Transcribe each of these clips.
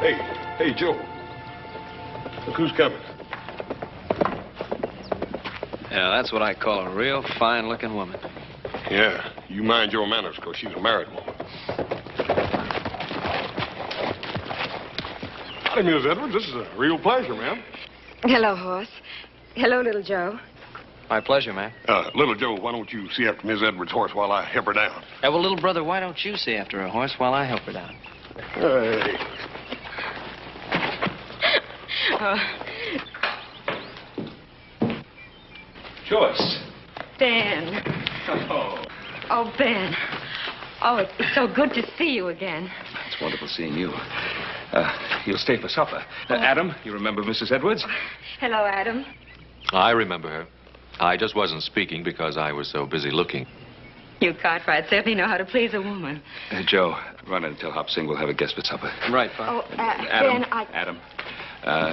Hey, Joe. Look who's coming. Yeah, that's what I call a real fine-looking woman. Yeah, you mind your manners, because she's a married woman. Howdy, Miss Edwards. This is a real pleasure, ma'am. Hello, Horse. Hello, little Joe. My pleasure, ma'am. Little Joe, why don't you see after Miss Edwards' horse while I help her down? Yeah, well, little brother, why don't you see after a horse while I help her down? Hey. Joyce. Ben. Oh. Oh, Ben. Oh, it's so good to see you again. It's wonderful seeing you. You'll stay for supper. Adam, you remember Mrs. Edwards? Hello, Adam. I remember her. I just wasn't speaking because I was so busy looking. You Cartwright certainly know how to please a woman. Joe, run in and tell Hop Sing we'll have a guest for supper. Right, Father. Oh, Adam, Ben, Adam,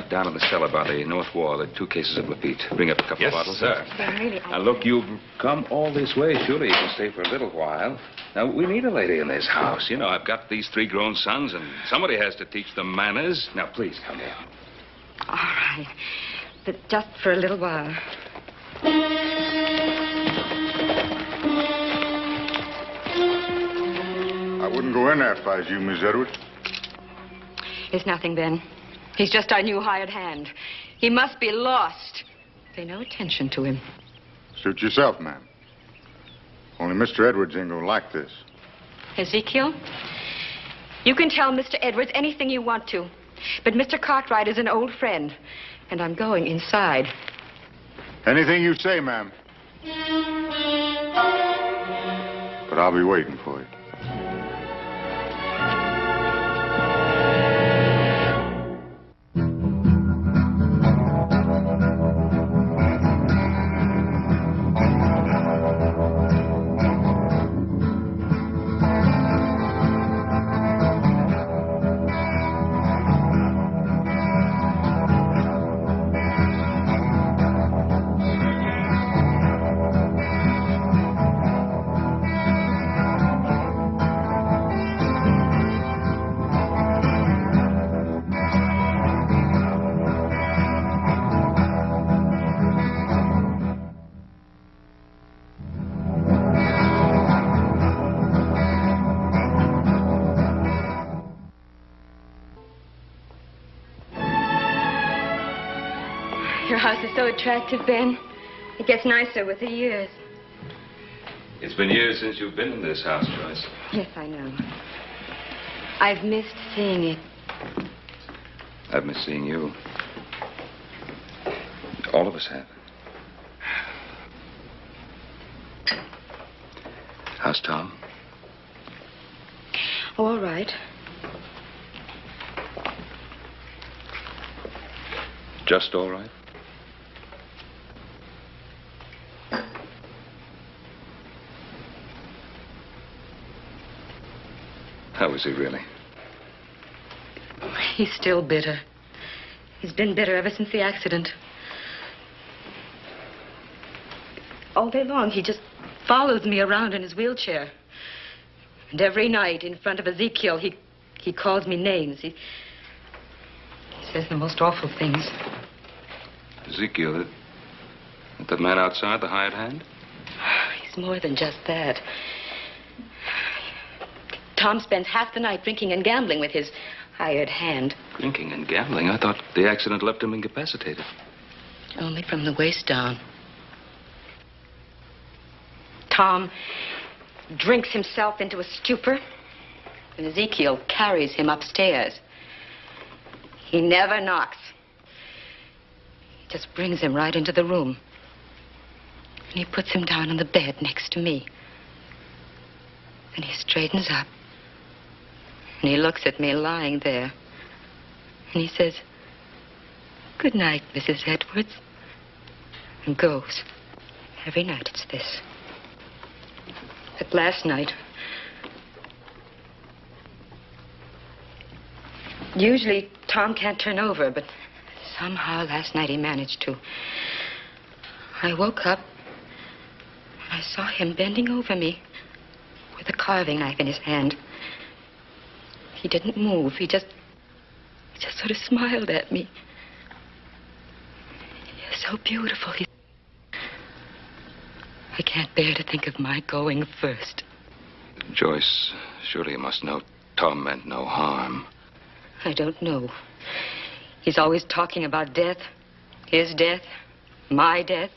down in the cellar by the north wall, there are 2 cases of Lafitte. Bring up a couple of bottles. Sir. Ben, really, Now, look, you've come all this way. Surely you can stay for a little while. Now, we need a lady in this house. You know, I've got these 3 grown sons, and somebody has to teach them manners. Now, please, come in. All right. But just for a little while. I wouldn't go in there if I was you, Miss Edwards. It's nothing, Ben. He's just our new hired hand. He must be lost. Pay no attention to him. Suit yourself, ma'am. Only Mr. Edwards ain't gonna like this. Ezekiel, you can tell Mr. Edwards anything you want to. But Mr. Cartwright is an old friend, and I'm going inside. Anything you say, ma'am. But I'll be waiting for you. Your house is so attractive, Ben. It gets nicer with the years. It's been years since you've been in this house, Joyce. Yes, I know. I've missed seeing it. I've missed seeing you. All of us have. How's Tom? All right. Just all right? How is he really? He's still bitter. He's been bitter ever since the accident. All day long, he just follows me around in his wheelchair. And every night, in front of Ezekiel, he calls me names. He says the most awful things. Ezekiel, that man outside, the hired hand? He's more than just that. Tom spends half the night drinking and gambling with his hired hand. Drinking and gambling? I thought the accident left him incapacitated. Only from the waist down. Tom drinks himself into a stupor, and Ezekiel carries him upstairs. He never knocks. He just brings him right into the room. And he puts him down on the bed next to me. And he straightens up. And he looks at me lying there. And he says, "Good night, Mrs. Edwards." And goes. Every night it's this. But last night, usually Tom can't turn over, but somehow last night he managed to. I woke up and I saw him bending over me with a carving knife in his hand. He didn't move. He just He just sort of smiled at me. You're so beautiful. I can't bear to think of my going first. Joyce, surely you must know Tom meant no harm. I don't know. He's always talking about death. His death. My death.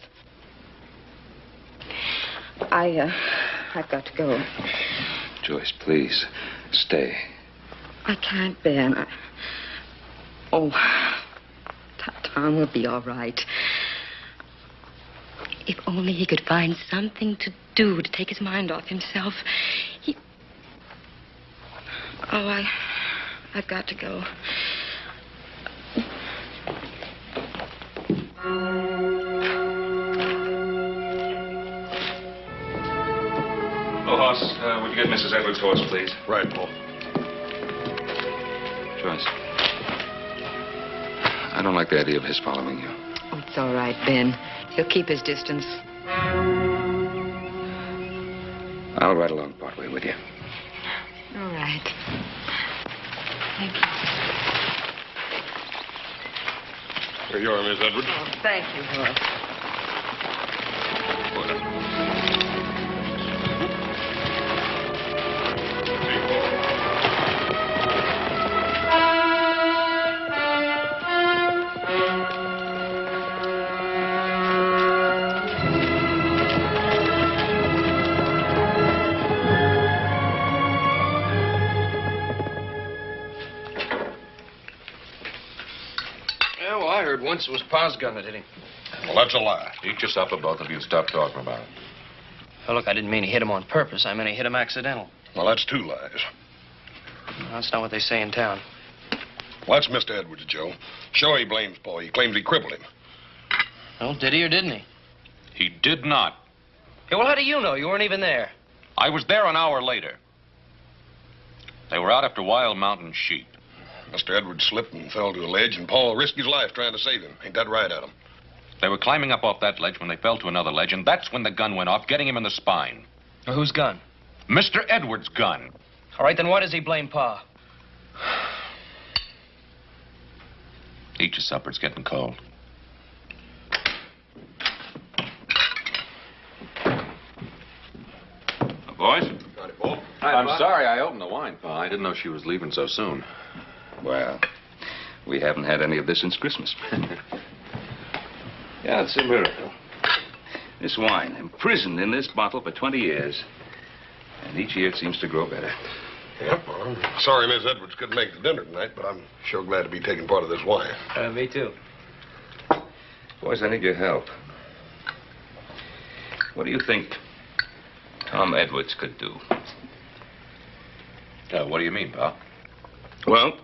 I've got to go. Joyce, please, stay. I can't, Ben. Tom will be all right. If only he could find something to do to take his mind off himself. I've got to go. Oh, Hoss, would you get Mrs. Edwards' horse, please? Right, Paul. Joyce. I don't like the idea of his following you. Oh, it's all right, Ben. He'll keep his distance. I'll ride along partway with you. All right. Thank you. Here you are, Miss Edwards. Oh, thank you, Horace. Once it was Pa's gun that hit him. Well, that's a lie. Eat your supper, both of you. Stop talking about it. Oh, look, I didn't mean he hit him on purpose. I meant he hit him accidental. Well, that's two lies. No, that's not what they say in town. Well, that's Mr. Edwards, Joe. Sure, he blames Paul. He claims he crippled him. Well, did he or didn't he? He did not. Yeah, well, how do you know? You weren't even there. I was there an hour later. They were out after wild mountain sheep. Mr. Edwards slipped and fell to a ledge, and Paul risked his life trying to save him. Ain't that right, Adam? They were climbing up off that ledge when they fell to another ledge, and that's when the gun went off, getting him in the spine. Well, whose gun? Mr. Edwards' gun. All right, then why does he blame Pa? Eat your supper. It's getting cold. Boys? Got it, Paul. I'm sorry I opened the wine, Pa. I didn't know she was leaving so soon. Well, we haven't had any of this since Christmas. Yeah, it's a miracle. This wine, imprisoned in this bottle for 20 years. And each year it seems to grow better. Yep, well, I'm sorry Miss Edwards couldn't make the dinner tonight, but I'm sure glad to be taking part of this wine. Me too. Boys, I need your help. What do you think Tom Edwards could do? What do you mean, Pa? Well,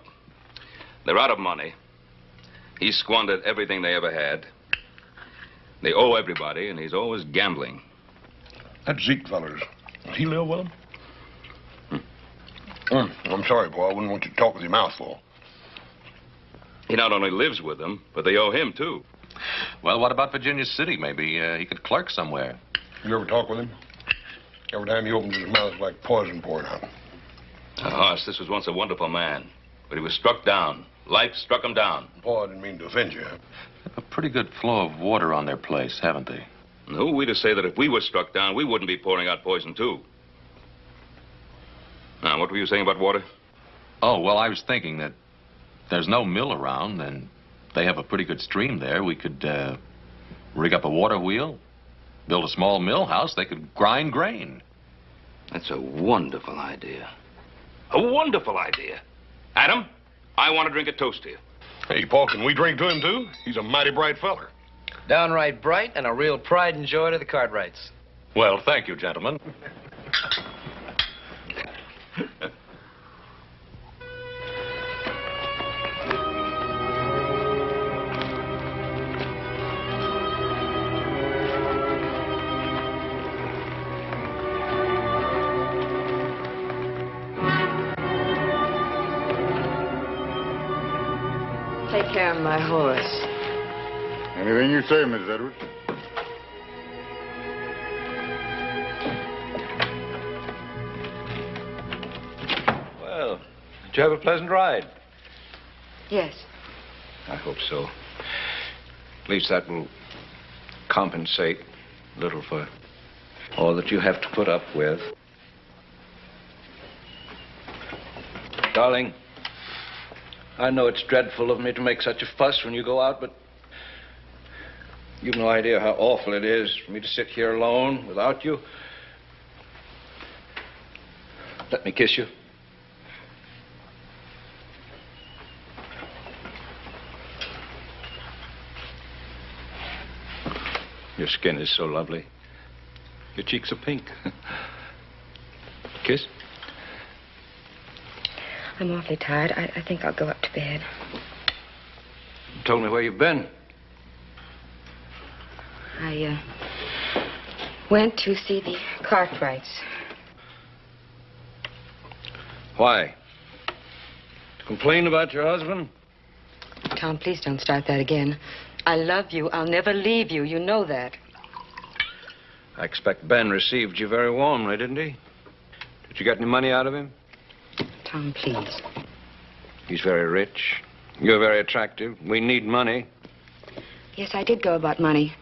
they're out of money. He squandered everything they ever had. They owe everybody, and he's always gambling. That Zeke feller's, does he live with him? I'm sorry, Paul. I wouldn't want you to talk with your mouth full. He not only lives with them, but they owe him, too. Well, what about Virginia City? Maybe he could clerk somewhere. You ever talk with him? Every time he opens his mouth, it's like poison pouring out. Hoss, this was once a wonderful man, but he was struck down. Life struck him down. Paul, I didn't mean to offend you. A pretty good flow of water on their place, haven't they? And who are we to say that if we were struck down, we wouldn't be pouring out poison, too? Now, what were you saying about water? Oh, well, I was thinking that there's no mill around, and they have a pretty good stream there. We could rig up a water wheel, build a small mill house. They could grind grain. That's a wonderful idea. A wonderful idea. Adam, I want to drink a toast to you. Hey, Paul, can we drink to him, too? He's a mighty bright feller. Downright bright and a real pride and joy to the Cartwrights. Well, thank you, gentlemen. Take care of my horse. Anything you say, Miss Edwards. Well, did you have a pleasant ride? Yes. I hope so. At least that will compensate a little for all that you have to put up with. Darling, I know it's dreadful of me to make such a fuss when you go out, but you've no idea how awful it is for me to sit here alone without you. Let me kiss you. Your skin is so lovely. Your cheeks are pink. Kiss? I'm awfully tired. I think I'll go up to bed. You told me where you've been. I went to see the Cartwrights. Why? To complain about your husband? Tom, please don't start that again. I love you. I'll never leave you. You know that. I expect Ben received you very warmly, didn't he? Did you get any money out of him? Tom, please. He's very rich. You're very attractive. We need money. Yes, I did go about money.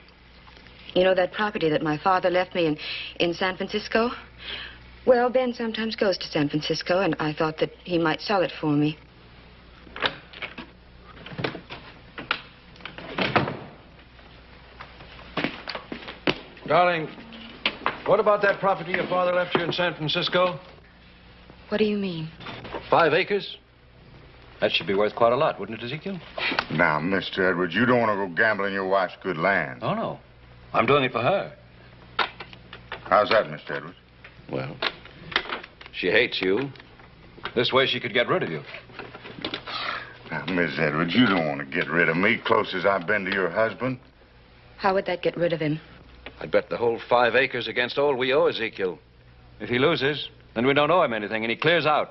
You know that property that my father left me in San Francisco? Well, Ben sometimes goes to San Francisco, and I thought that he might sell it for me. Darling, what about that property your father left you in San Francisco? What do you mean? 5 acres? That should be worth quite a lot, wouldn't it, Ezekiel? Now, Mr. Edwards, you don't want to go gambling your wife's good land. Oh, no. I'm doing it for her. How's that, Mr. Edwards? Well, she hates you. This way she could get rid of you. Now, Miss Edwards, you don't want to get rid of me, close as I've been to your husband. How would that get rid of him? I'd bet the whole 5 acres against all we owe Ezekiel. If he loses, then we don't owe him anything, and he clears out.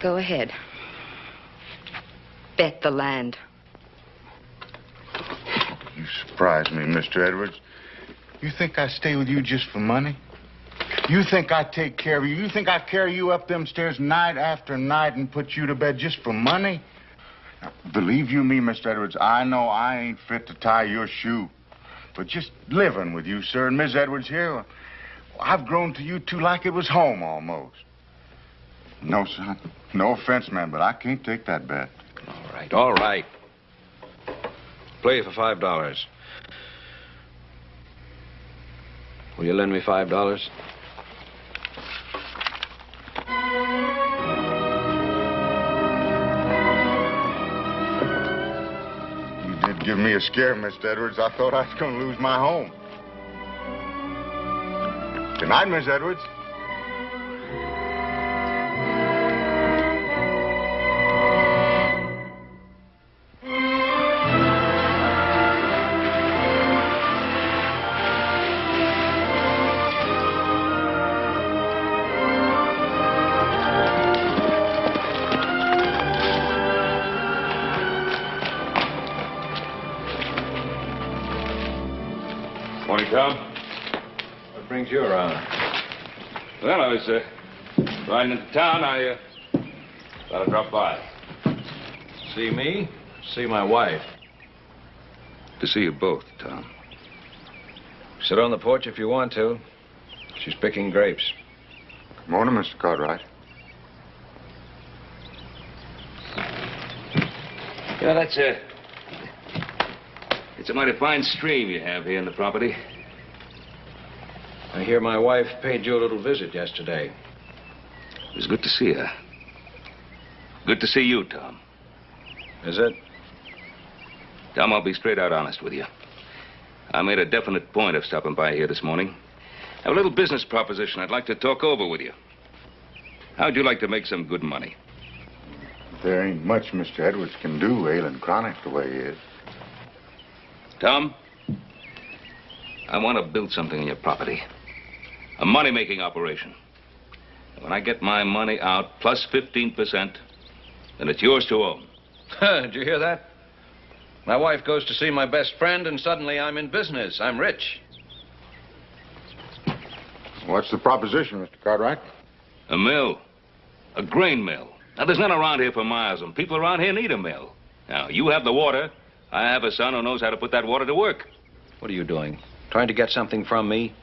Go ahead. Bet the land. You surprise me, Mr. Edwards. You think I stay with you just for money? You think I take care of you? You think I carry you up them stairs night after night and put you to bed just for money? Now, believe you me, Mr. Edwards, I know I ain't fit to tie your shoe. But just living with you, sir, and Miss Edwards here, I've grown to you two like it was home almost. No, son. No offense, man, but I can't take that bet. All right, all right. Play for $5. Will you lend me $5? You did give me a scare, Mr. Edwards. I thought I was going to lose my home. Good night, Miss Edwards. Morning, Tom. What brings you around? Well, I was riding into town. I thought I'd drop by. See me? See my wife? To see you both, Tom. Sit on the porch if you want to. She's picking grapes. Good morning, Mr. Cartwright. Yeah, it's a mighty fine stream you have here in the property. I hear my wife paid you a little visit yesterday. It was good to see her. Good to see you, Tom. Is it? Tom, I'll be straight out honest with you. I made a definite point of stopping by here this morning. I have a little business proposition I'd like to talk over with you. How'd you like to make some good money? There ain't much Mr. Edwards can do, ailing chronic the way he is. Tom, I want to build something in your property. A money-making operation. When I get my money out, plus 15%, then it's yours to own. Did you hear that? My wife goes to see my best friend, and suddenly I'm in business. I'm rich. What's the proposition, Mr. Cartwright? A mill. A grain mill. Now, there's none around here for miles, and people around here need a mill. Now, you have the water. I have a son who knows how to put that water to work. What are you doing? Trying to get something from me?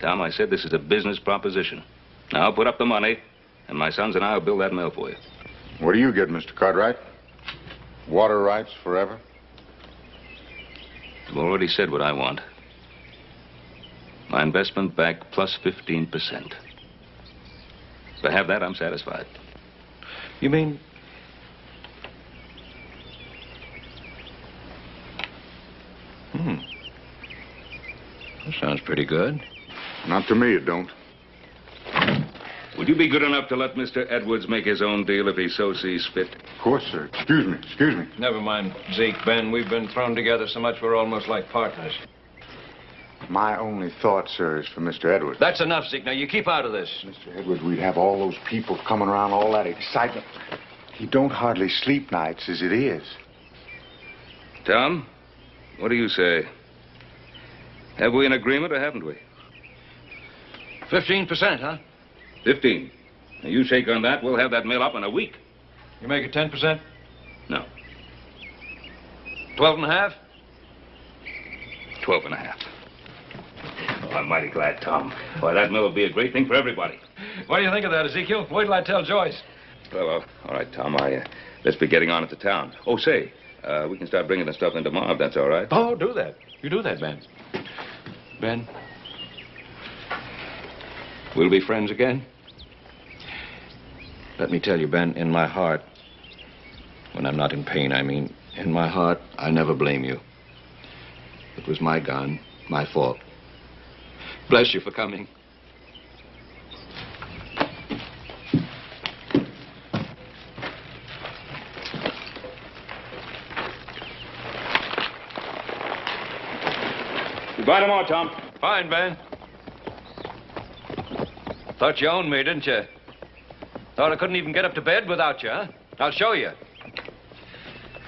Tom, I said this is a business proposition. Now, I'll put up the money, and my sons and I will build that mill for you. What do you get, Mr. Cartwright? Water rights forever? I've already said what I want. My investment back plus 15%. If I have that, I'm satisfied. You mean... That sounds pretty good. Not to me, it don't. Would you be good enough to let Mr. Edwards make his own deal if he so sees fit? Of course, sir. Excuse me. Excuse me. Never mind, Zeke, Ben. We've been thrown together so much we're almost like partners. My only thought, sir, is for Mr. Edwards. That's enough, Zeke. Now, you keep out of this. Mr. Edwards, we'd have all those people coming around, all that excitement. He don't hardly sleep nights as it is. Tom, what do you say? Have we an agreement or haven't we? 15%, huh? 15. Now, you shake on that, we'll have that mill up in a week. You make it 10%? No, 12.5? 12.5. Oh, I'm mighty glad, Tom. Why, that mill will be a great thing for everybody. What do you think of that, Ezekiel? Wait till I tell Joyce. Well, all right, Tom, let's be getting on at the town. Oh, say, we can start bringing the stuff in tomorrow, if that's all right. Oh, do that. You do that, Ben. Ben? We'll be friends again? Let me tell you, Ben, in my heart, when I'm not in pain, I mean, in my heart, I never blame you. It was my gun, my fault. Bless you for coming. Goodbye tomorrow, Tom. Fine, Ben. Thought you owned me, didn't you? Thought I couldn't even get up to bed without you, huh? I'll show you.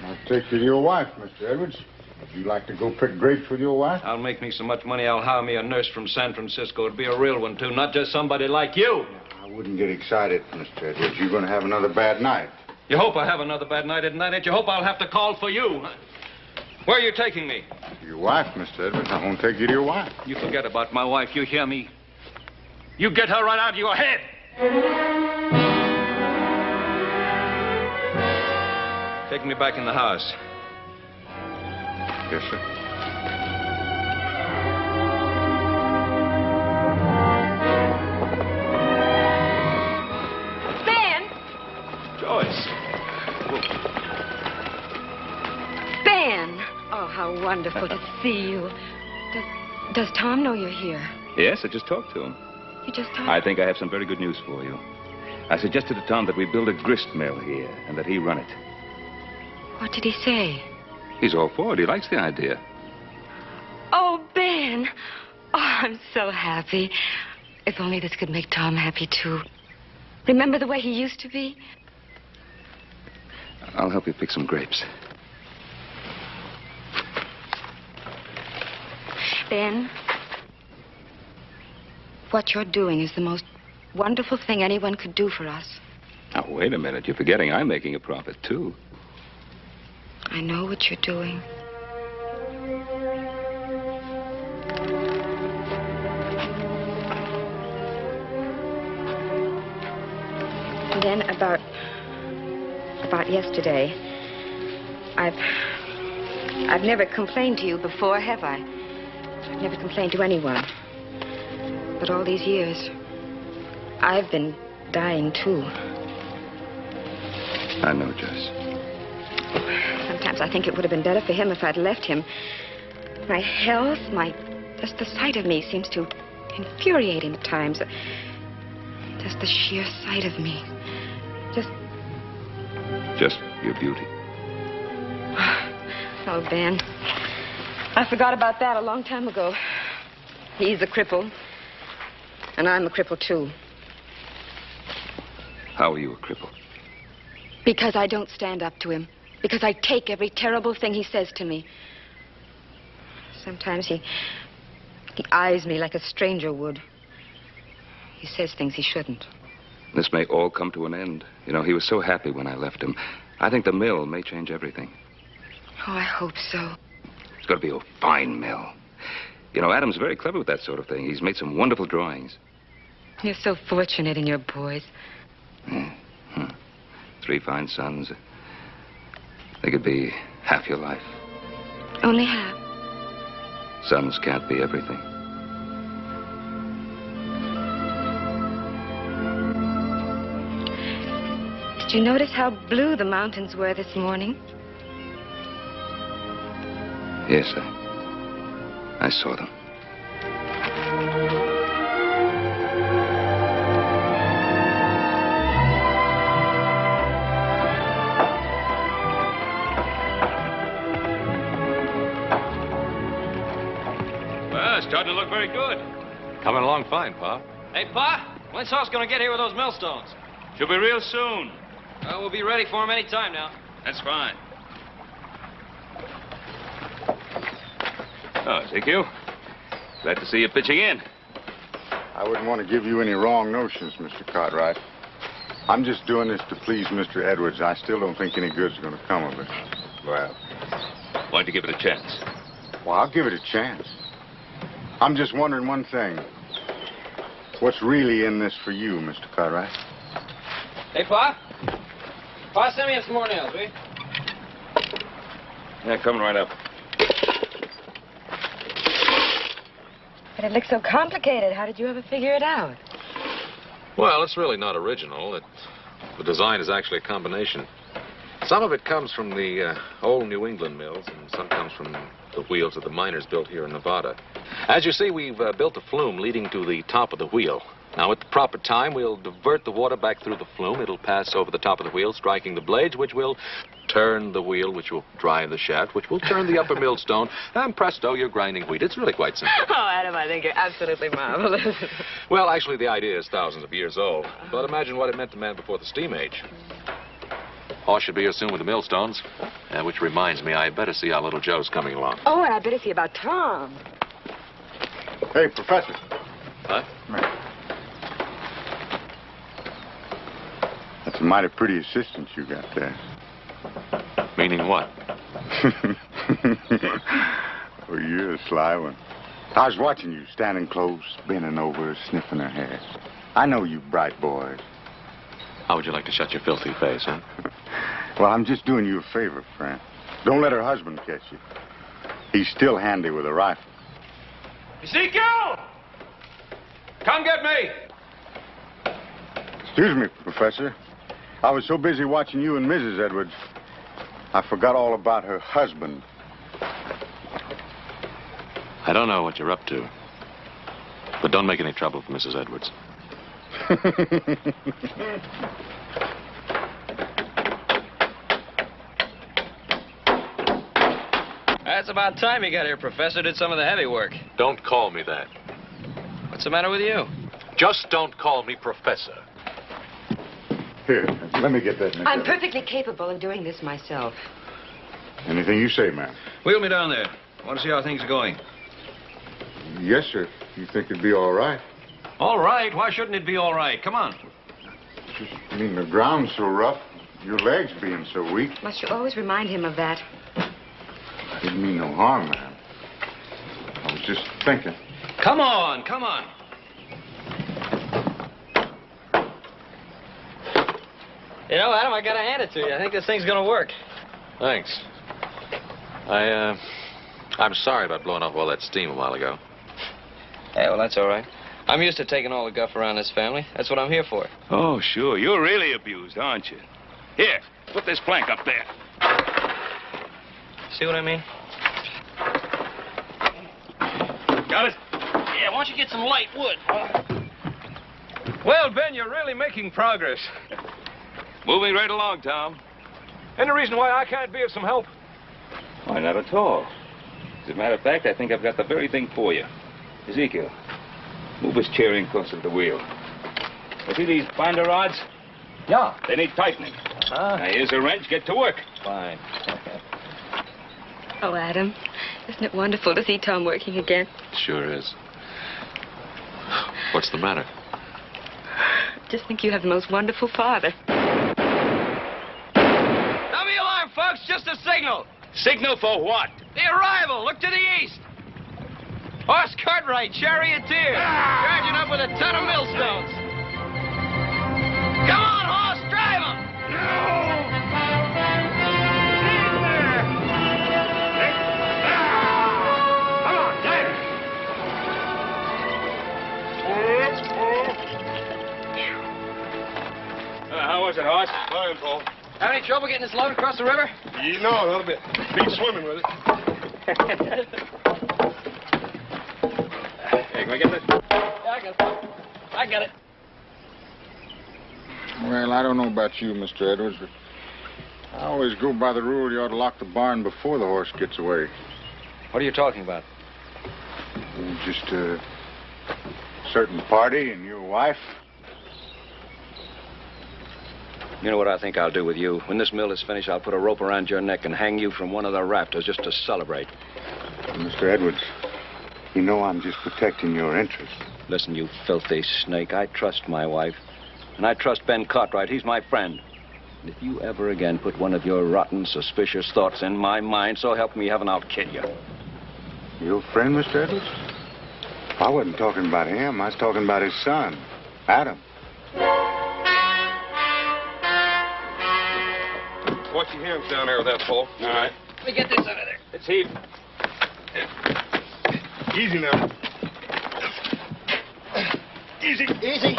I'll take you to your wife, Mr. Edwards. Would you like to go pick grapes with your wife? I'll make me so much money, I'll hire me a nurse from San Francisco. It'll be a real one, too, not just somebody like you. I wouldn't get excited, Mr. Edwards. You're going to have another bad night. You hope I have another bad night, isn't that it? You hope I'll have to call for you. Where are you taking me? Your wife, Mr. Edwards. I won't take you to your wife. You forget about my wife, you hear me? You get her right out of your head. Take me back in the house. Yes, sir. Ben! Joyce. Ben! Oh, how wonderful to see you. Does Tom know you're here? Yes, I just talked to him. You just talked? I think I have some very good news for you. I suggested to Tom that we build a grist mill here and that he run it. What did he say? He's all for it. He likes the idea. Oh, Ben! Oh, I'm so happy. If only this could make Tom happy, too. Remember the way he used to be? I'll help you pick some grapes. Ben, what you're doing is the most wonderful thing anyone could do for us. Now, wait a minute. You're forgetting I'm making a profit, too. I know what you're doing. And then about yesterday, I've never complained to you before, have I? I've never complained to anyone. But all these years, I've been dying, too. I know, Joyce. Sometimes I think it would have been better for him if I'd left him. My health, just the sight of me seems to infuriate him at times. Just the sheer sight of me. Just your beauty. Oh, Ben. I forgot about that a long time ago. He's a cripple. And I'm a cripple, too. How are you a cripple? Because I don't stand up to him. Because I take every terrible thing he says to me. Sometimes he eyes me like a stranger would. He says things he shouldn't. This may all come to an end. You know, he was so happy when I left him. I think the mill may change everything. Oh, I hope so. It's going to be a fine mill. You know, Adam's very clever with that sort of thing. He's made some wonderful drawings. You're so fortunate in your boys. Yeah. 3 fine sons. They could be half your life. Only half. Sons can't be everything. Did you notice how blue the mountains were this morning? Yes, I saw them. Well, it's starting to look very good. Coming along fine, Pa. Hey, Pa, when's Hoss gonna get here with those millstones? Should be real soon. We'll be ready for him any time now. That's fine. Oh, Ezekiel. Glad to see you pitching in. I wouldn't want to give you any wrong notions, Mr. Cartwright. I'm just doing this to please Mr. Edwards. I still don't think any good's going to come of it. Well, Why don't you give it a chance? Well, I'll give it a chance. I'm just wondering one thing. What's really in this for you, Mr. Cartwright? Hey, Pa? Pa, send me some more nails, will you? yeah, coming right up. But it looks so complicated. How did you ever figure it out? Well, it's really not original. The design is actually a combination. Some of it comes from the old New England mills, and some comes from the wheels that the miners built here in Nevada. As you see, we've built a flume leading to the top of the wheel. Now, at the proper time, we'll divert the water back through the flume. It'll pass over the top of the wheel, striking the blades, which will turn the wheel, which will drive the shaft, which will turn the upper millstone, and presto, you're grinding wheat. It's really quite simple. Oh, Adam, I think you're absolutely marvelous. Well, actually, the idea is thousands of years old. But imagine what it meant to man before the steam age. Hoss should be here soon with the millstones. Which reminds me, I better see how little Joe's coming along. Oh, and I better see about Tom. Hey, Professor. Huh? That's a mighty pretty assistant you got there. Meaning what? Oh, you're a sly one. I was watching you, standing close, bending over, sniffing her hair. I know you bright boys. How would you like to shut your filthy face, huh? Well, I'm just doing you a favor, friend. Don't let her husband catch you. He's still handy with a rifle. Ezekiel! Come get me! Excuse me, Professor. I was so busy watching you and Mrs. Edwards, I forgot all about her husband. I don't know what you're up to. But don't make any trouble for Mrs. Edwards. That's about time you got here, Professor. Did some of the heavy work. Don't call me that. What's the matter with you? Just don't call me Professor. Here, let me get that. Miss I'm Edwards. perfectly capable of doing this myself. Anything you say, ma'am. Wheel me down there. I want to see how things are going. Yes, sir. You think it'd be all right? All right. Why shouldn't it be all right? Come on. I mean, the ground's so rough, your legs being so weak. Must you always remind him of that? I didn't mean no harm, ma'am. I was just thinking. Come on, come on. You know, Adam, I gotta hand it to you. I think this thing's gonna work. Thanks. I'm sorry about blowing off all that steam a while ago. Yeah, well, that's all right. I'm used to taking all the guff around this family. That's what I'm here for. Oh, sure. You're really abused, aren't you? Here, put this plank up there. See what I mean? Got it? Yeah, why don't you get some light wood? Well, Ben, you're really making progress. Moving right along, Tom. Any reason why I can't be of some help? Why, not at all. As a matter of fact, I think I've got the very thing for you. Ezekiel, move his chair in closer to the wheel. You see these binder rods? Yeah. They need tightening. Now, here's a wrench. Get to work. Fine. Oh, Adam, isn't it wonderful to see Tom working again? Sure is. What's the matter? Just think you have the most wonderful father. Sound the alarm, folks. Just a signal. Signal for what? The arrival. Look to the east. Horse Cartwright, charioteer. Charging up with a ton of millstones. Come on, horse, drive him. How was it, horse? Fine, Paul. Have any trouble getting this load across the river? You know, not a bit. Beat swimming with it. Hey, can I get this? Yeah, I got it. I got it. Well, I don't know about you, Mr. Edwards, but I always go by the rule you ought to lock the barn before the horse gets away. What are you talking about? Just a certain party and your wife. You know what I think I'll do with you? When this mill is finished, I'll put a rope around your neck and hang you from one of the rafters just to celebrate. Mr. Edwards, you know I'm just protecting your interests. Listen, you filthy snake, I trust my wife. And I trust Ben Cartwright. He's my friend. And if you ever again put one of your rotten, suspicious thoughts in my mind, so help me heaven, I'll kill you. Your friend, Mr. Edwards? I wasn't talking about him. I was talking about his son, Adam. Watch your hands down there with that, Paul. All right. Let me get this out of there. Let's heave. Easy now. Easy. Easy.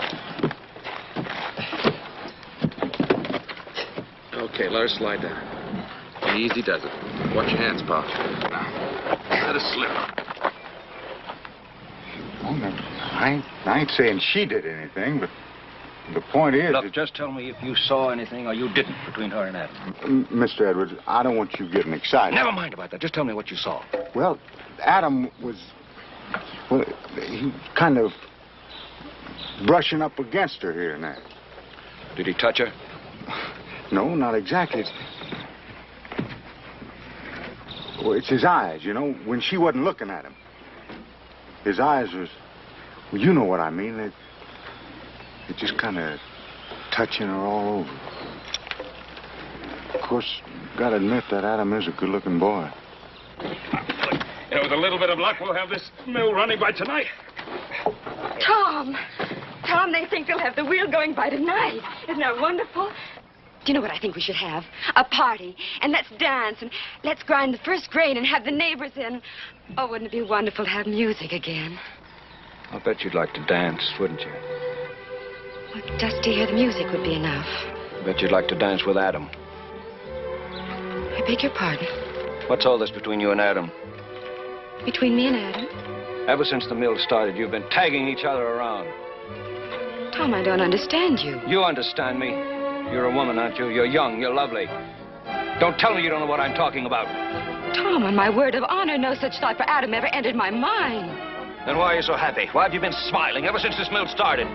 Okay, let her slide down. Easy does it. Watch your hands, Pop. Now, let her slip. Oh, no, I ain't saying she did anything, but the point is... Look, just tell me if you saw anything or you didn't between her and Adam. Mr. Edwards, I don't want you getting excited. Never mind about that. Just tell me what you saw. Well, Adam was... Well, he kind of brushing up against her here and there. Did he touch her? No, not exactly. Well, it's his eyes, you know, when she wasn't looking at him. His eyes was... Well, you know what I mean. It just kind of touching her all over. Of course, gotta admit that Adam is a good-looking boy. Yeah, with a little bit of luck, we'll have this mill running by tonight. Tom! Tom, they think they'll have the wheel going by tonight. Isn't that wonderful? Do you know what I think we should have? A party. And let's dance and let's grind the first grain and have the neighbors in. Oh, wouldn't it be wonderful to have music again? I'll bet you'd like to dance, wouldn't you? Well, just to hear the music would be enough. I bet you'd like to dance with Adam. I beg your pardon. What's all this between you and Adam? Between me and Adam? Ever since the mill started, you've been tagging each other around. Tom, I don't understand you. You understand me. You're a woman, aren't you? You're young, you're lovely. Don't tell me you don't know what I'm talking about. Tom, on my word of honor, no such thought for Adam ever entered my mind. Then why are you so happy? Why have you been smiling ever since this mill started?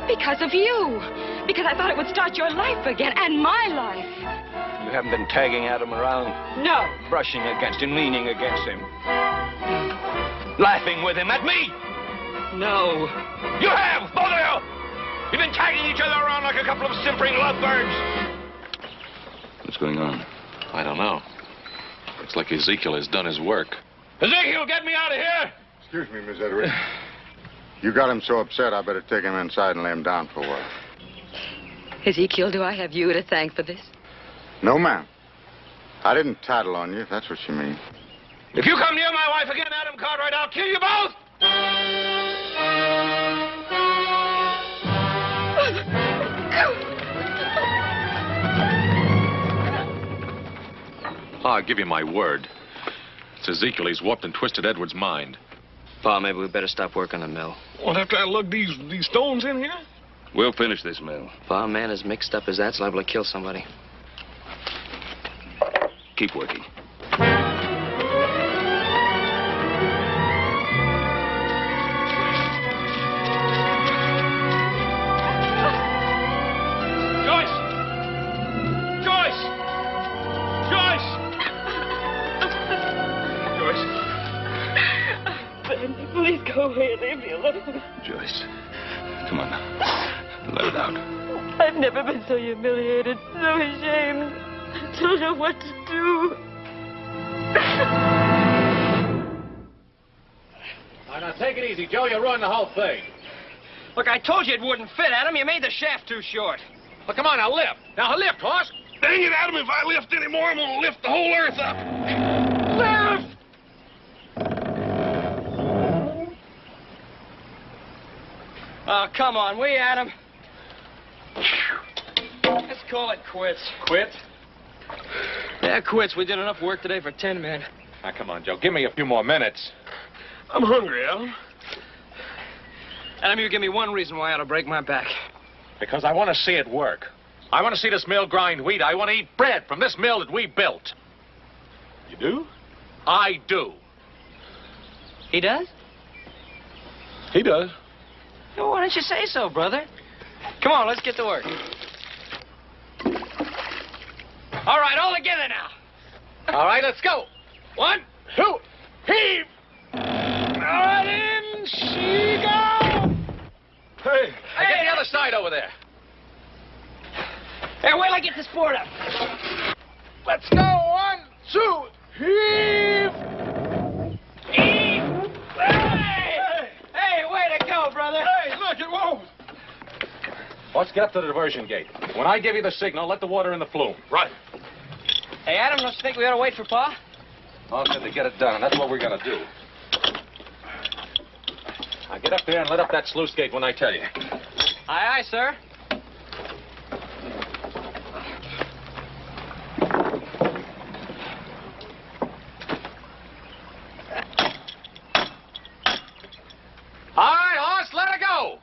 Because of you. Because I thought it would start your life again, and my life. You haven't been tagging Adam around? No. Brushing against him, leaning against him. Laughing with him at me? No. You have, both of you! You've been tagging each other around like a couple of simpering lovebirds. What's going on? I don't know. Looks like Ezekiel has done his work. Ezekiel, get me out of here! Excuse me, Miss Edwards. You got him so upset, I better take him inside and lay him down for a while. Ezekiel, do I have you to thank for this? No, ma'am. I didn't tattle on you, if that's what you mean. If you come near my wife again, Adam Cartwright, I'll kill you both! I'll give you my word. It's Ezekiel. He's warped and twisted Edward's mind. Pa, maybe we better stop working the mill. What, after I lug these stones in here? We'll finish this mill. If our man is mixed up as that's liable to kill somebody. Keep working. Joyce! Joyce! Joyce! Joyce. Ben, please go away and leave me alone. Joyce, come on now. Let it out. I've never been so humiliated, so ashamed. I don't know what to do. All right, now take it easy, Joe. You'll ruin the whole thing. Look, I told you it wouldn't fit, Adam. You made the shaft too short. Well, come on, now lift. Now lift, horse. Dang it, Adam, if I lift any more, I'm going to lift the whole earth up. Lift! Oh, come on, will you, Adam? Let's call it quits. Quit? Yeah, quits. We did enough work today for 10 men. Now, come on, Joe. Give me a few more minutes. I'm hungry, Adam. Adam, you give me one reason why I ought to break my back. Because I want to see it work. I want to see this mill grind wheat. I want to eat bread from this mill that we built. You do? I do. He does? He does. Well, why don't you say so, brother? Come on, let's get to work. All right, all together now. All right, let's go. 1, 2, heave! Out in she goes! Hey. Now get the other side over there. Hey, wait till I get this board up. Let's go. 1, 2, heave! Heave! Hey! Hey, way to go, brother. Hey, look, it won't. Let's get up to the diversion gate. When I give you the signal, let the water in the flume. Right. Hey, Adam, don't you think we ought to wait for Pa? I'll said to get it done, and that's what we're going to do. Now get up there and let up that sluice gate when I tell you. Aye, aye, sir. All right, horse, let her go.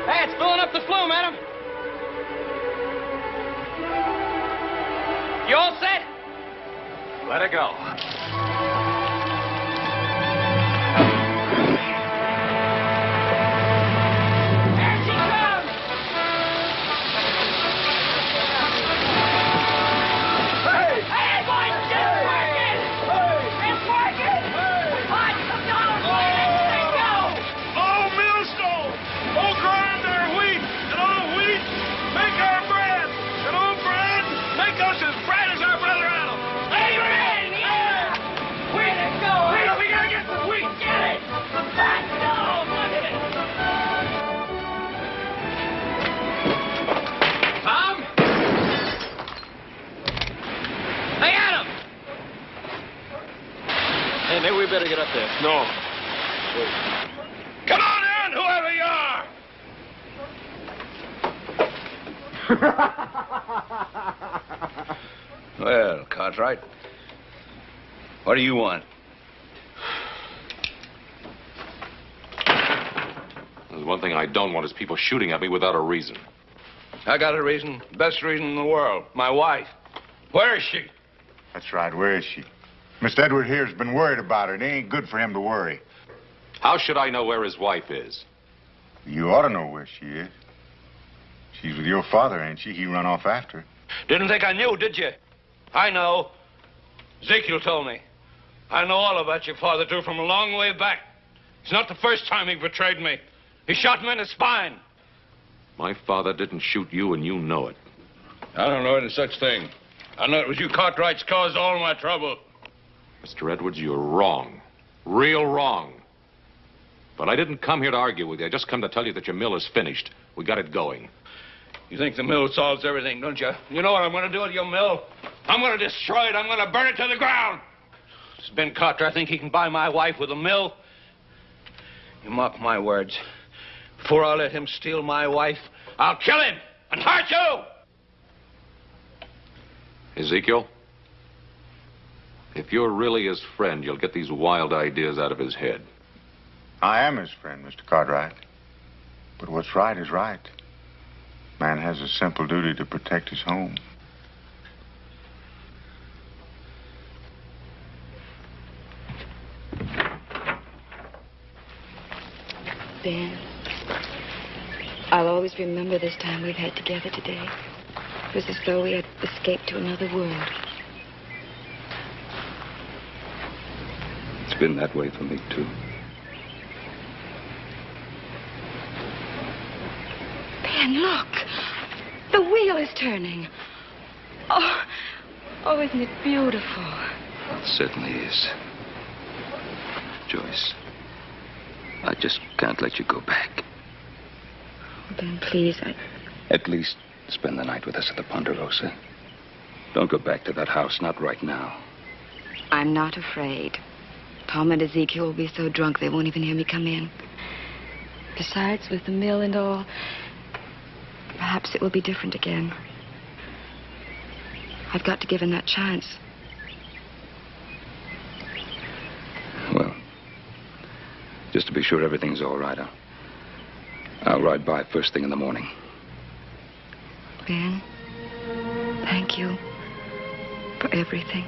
Hey, it's filling up the flume, Adam. You all set? Let her go. There she comes! Hey! Hey, boys, it's working! It's working! Hot, come down, let go! Oh, millstone! Oh, grind our wheat, and oh, wheat, make our bread, and oh, bread, make us as bright as our brother Adam. Amen! Yeah! Way to go! Wait, we gotta get some wheat. Get it! Let's go! Look at it! Tom? Hey, Adam! Hey, maybe we better get up there. No. Come on in, whoever you are. Well, Cartwright, what do you want? There's one thing I don't want is people shooting at me without a reason. I got a reason, best reason in the world. My wife. Where is she? That's right. Where is she? Mr. Edward here's been worried about her. It ain't good for him to worry. How should I know where his wife is? You ought to know where she is. She's with your father, ain't she? He run off after her. Didn't think I knew, did you? I know. Ezekiel told me. I know all about your father, too, from a long way back. It's not the first time he betrayed me. He shot me in the spine. My father didn't shoot you, and you know it. I don't know any such thing. I know it was you Cartwrights caused all my trouble. Mr. Edwards, you're wrong. Real wrong. But I didn't come here to argue with you. I just come to tell you that your mill is finished. We got it going. You think the mill solves everything, don't you? You know what I'm going to do with your mill? I'm going to destroy it. I'm going to burn it to the ground. This Ben Carter, I think he can buy my wife with a mill. You mark my words. Before I let him steal my wife, I'll kill him and hurt you. Ezekiel, if you're really his friend, you'll get these wild ideas out of his head. I am his friend, Mr. Cartwright. But what's right is right. Man has a simple duty to protect his home. Ben, I'll always remember this time we've had together today. was as though we had escaped to another world. It's been that way for me, too. Ben, look. The wheel is turning. Oh, isn't it beautiful? It certainly is. Joyce, I just can't let you go back. Oh, Ben, please, At least spend the night with us at the Ponderosa. Don't go back to that house, not right now. I'm not afraid. Tom and Ezekiel will be so drunk they won't even hear me come in. Besides, with the mill and all, perhaps it will be different again. I've got to give him that chance. Well, just to be sure everything's all right, I'll ride by first thing in the morning. Ben, thank you for everything.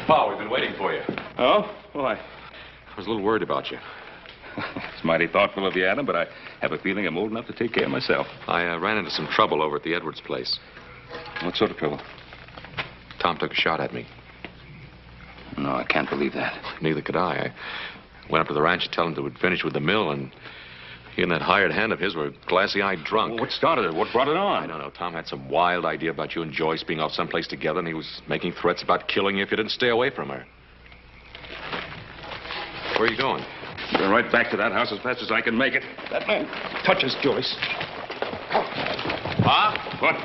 Pa, we've been waiting for you. Oh? Why? I was a little worried about you. It's mighty thoughtful of you, Adam, but I have a feeling I'm old enough to take care of myself. I ran into some trouble over at the Edwards place. What sort of trouble? Tom took a shot at me. No, I can't believe that. Neither could I. I went up to the ranch to tell him that we'd finish with the mill, and he and that hired hand of his were glassy-eyed drunk. Well, what started it? What brought it on? I don't know. Tom had some wild idea about you and Joyce being off someplace together, and he was making threats about killing you if you didn't stay away from her. Where are you going? Going right back to that house as fast as I can make it. That man touches Joyce. Pa? What?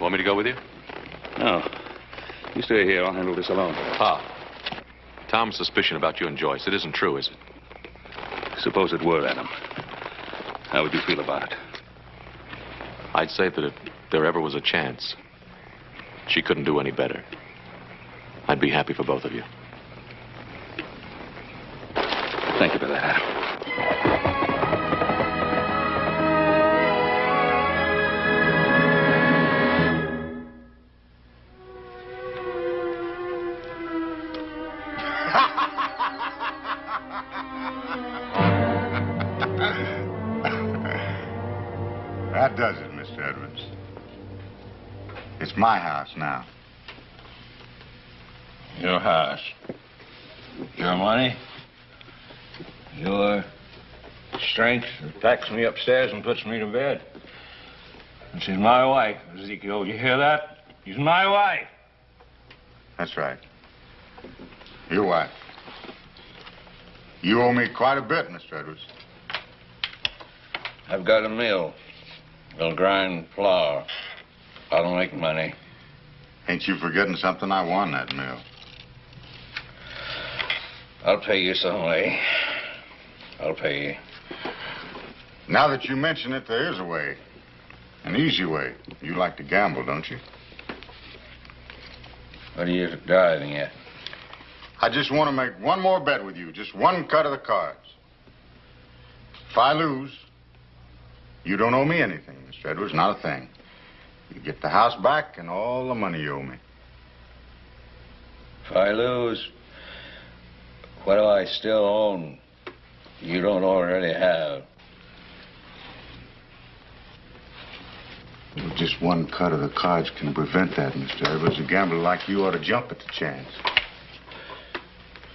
Want me to go with you? No. You stay here. I'll handle this alone. Pa, Tom's suspicion about you and Joyce, it isn't true, is it? Suppose it were, Adam. How would you feel about it? I'd say that if there ever was a chance, she couldn't do any better. I'd be happy for both of you. Thank you for that, Adam. That does it, Mr. Edwards. It's my house now. Your house. Your money. Your strength that packs me upstairs and puts me to bed. And she's my wife, Ezekiel. You hear that? She's my wife. That's right. Your wife. You owe me quite a bit, Mr. Edwards. I've got a mill. They'll grind flour. I don't make money. Ain't you forgetting something? I won that mill. I'll pay you some way. I'll pay you. Now that you mention it, there is a way. An easy way. You like to gamble, don't you? What are you driving at? I just want to make one more bet with you. Just one cut of the cards. If I lose, you don't owe me anything, Mr. Edwards. Not a thing. You get the house back and all the money you owe me. If I lose, what do I still own you don't already have? Well, just one cut of the cards can prevent that, Mr. Edwards. A gambler like you ought to jump at the chance.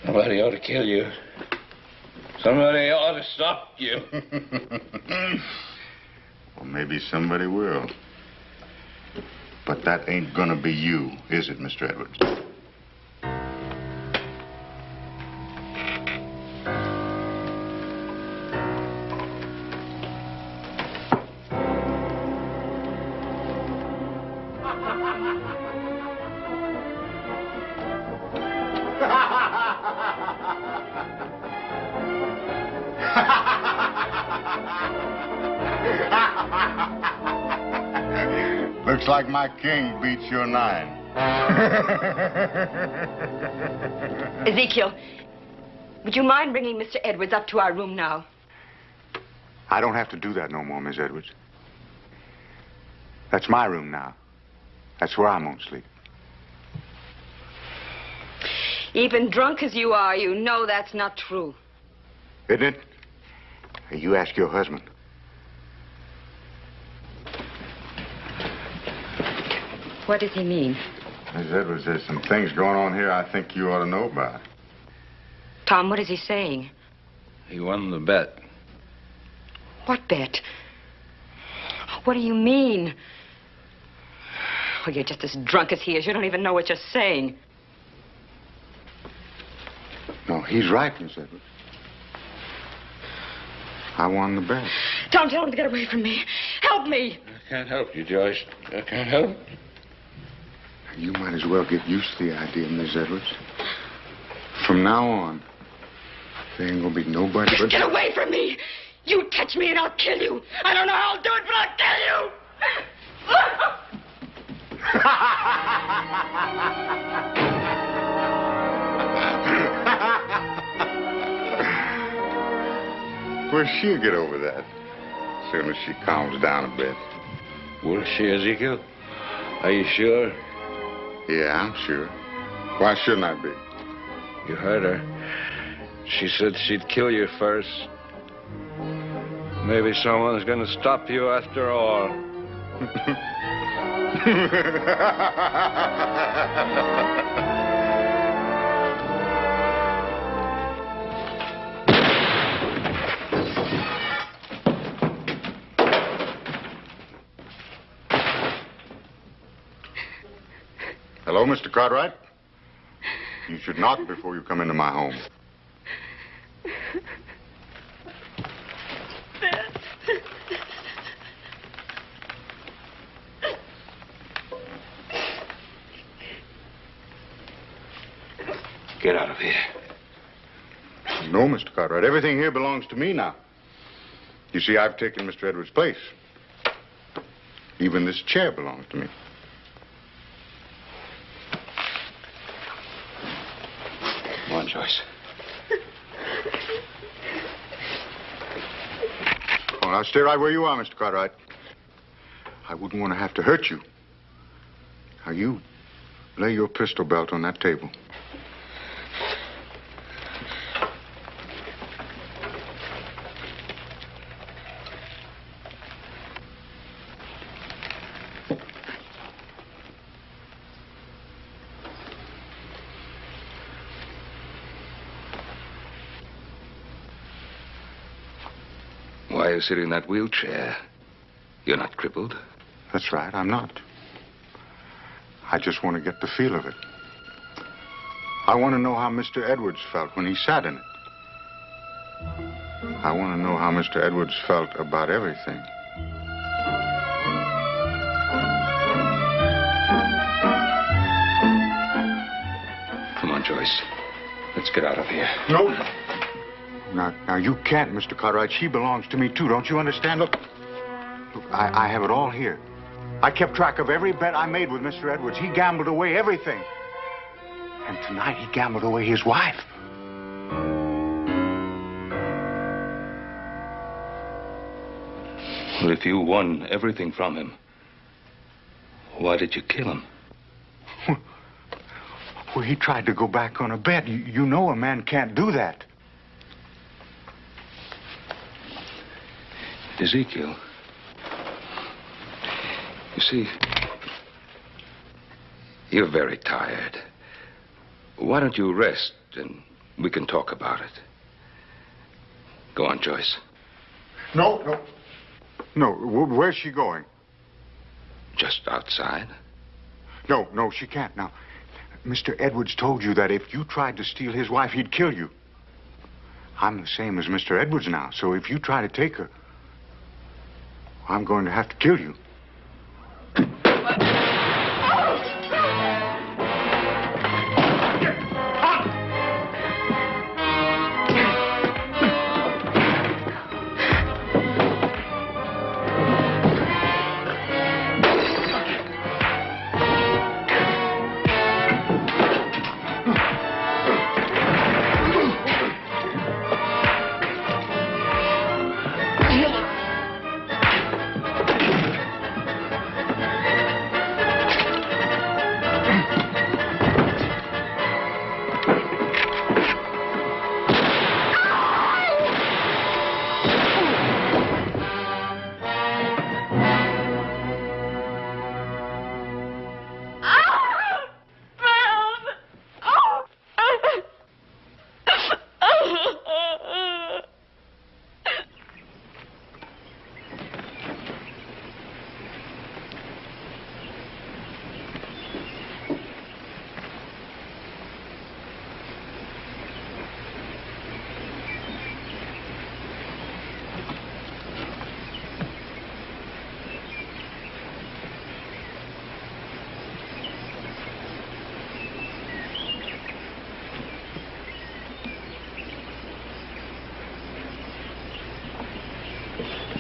Somebody ought to kill you. Somebody ought to stop you. Well, maybe somebody will. But that ain't gonna be you, is it, Mr. Edwards? Looks like my king beats your 9. Ezekiel, would you mind bringing Mr. Edwards up to our room now? I don't have to do that no more, Miss Edwards. That's my room now. That's where I'm going to sleep. Even drunk as you are, you know that's not true. Isn't it? Hey, you ask your husband. What does he mean? Miss Edwards, there's some things going on here I think you ought to know about. Tom, what is he saying? He won the bet. What bet? What do you mean? Oh, you're just as drunk as he is. You don't even know what you're saying. No, he's right, Miss Edwards. I won the bet. Tom, tell him to get away from me. Help me. I can't help you, Joyce. I can't help. You might as well get used to the idea, Miss Edwards. From now on, there ain't gonna be nobody but... Get away from me! You touch me and I'll kill you. I don't know how I'll do it, but I'll kill you! Well, she'll get over that as soon as she calms down a bit. Will she, Ezekiel? Are you sure? Yeah, I'm sure. Why shouldn't I be? You heard her. She said she'd kill you first. Maybe someone's gonna stop you after all. Hello, Mr. Cartwright. You should knock before you come into my home. Get out of here. No, Mr. Cartwright. Everything here belongs to me now. You see, I've taken Mr. Edwards' place. Even this chair belongs to me. Come on, Joyce. Oh, now stay right where you are, Mr. Cartwright. I wouldn't want to have to hurt you. Now, you lay your pistol belt on that table. Why are you sitting in that wheelchair? You're not crippled. That's right, I'm not. I just want to get the feel of it. I want to know how Mr. Edwards felt when he sat in it. I want to know how Mr. Edwards felt about everything. Come on, Joyce. Let's get out of here. No. Now, you can't, Mr. Cartwright. She belongs to me, too. Don't you understand? Look, I have it all here. I kept track of every bet I made with Mr. Edwards. He gambled away everything. And tonight, he gambled away his wife. Well, if you won everything from him, why did you kill him? Well, he tried to go back on a bet. You know a man can't do that. Ezekiel, you see, you're very tired. Why don't you rest and we can talk about it? Go on, Joyce. No. Where's she going? Just outside. No, she can't. Now, Mr. Edwards told you that if you tried to steal his wife, he'd kill you. I'm the same as Mr. Edwards now, so if you try to take her, I'm going to have to kill you.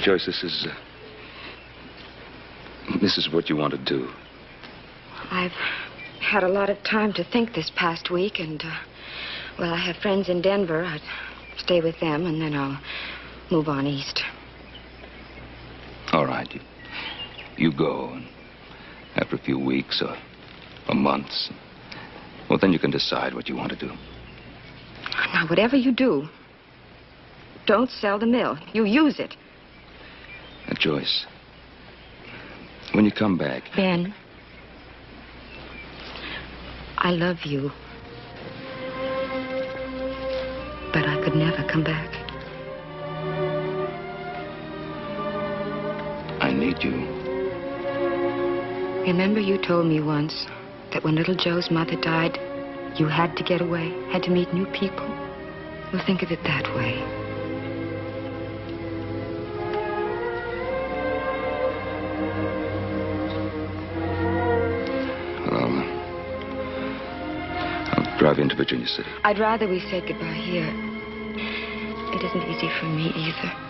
Joyce, this is what you want to do. I've had a lot of time to think this past week, and, well, I have friends in Denver. I'd stay with them, and then I'll move on east. All right. You go, and after a few weeks or months, well, then you can decide what you want to do. Now, whatever you do, don't sell the mill. You use it. Now, Joyce, when you come back... Ben, I love you. But I could never come back. I need you. Remember you told me once that when little Joe's mother died, you had to get away, had to meet new people? Well, think of it that way. Well, I'll drive into Virginia City. I'd rather we said goodbye here. It isn't easy for me either.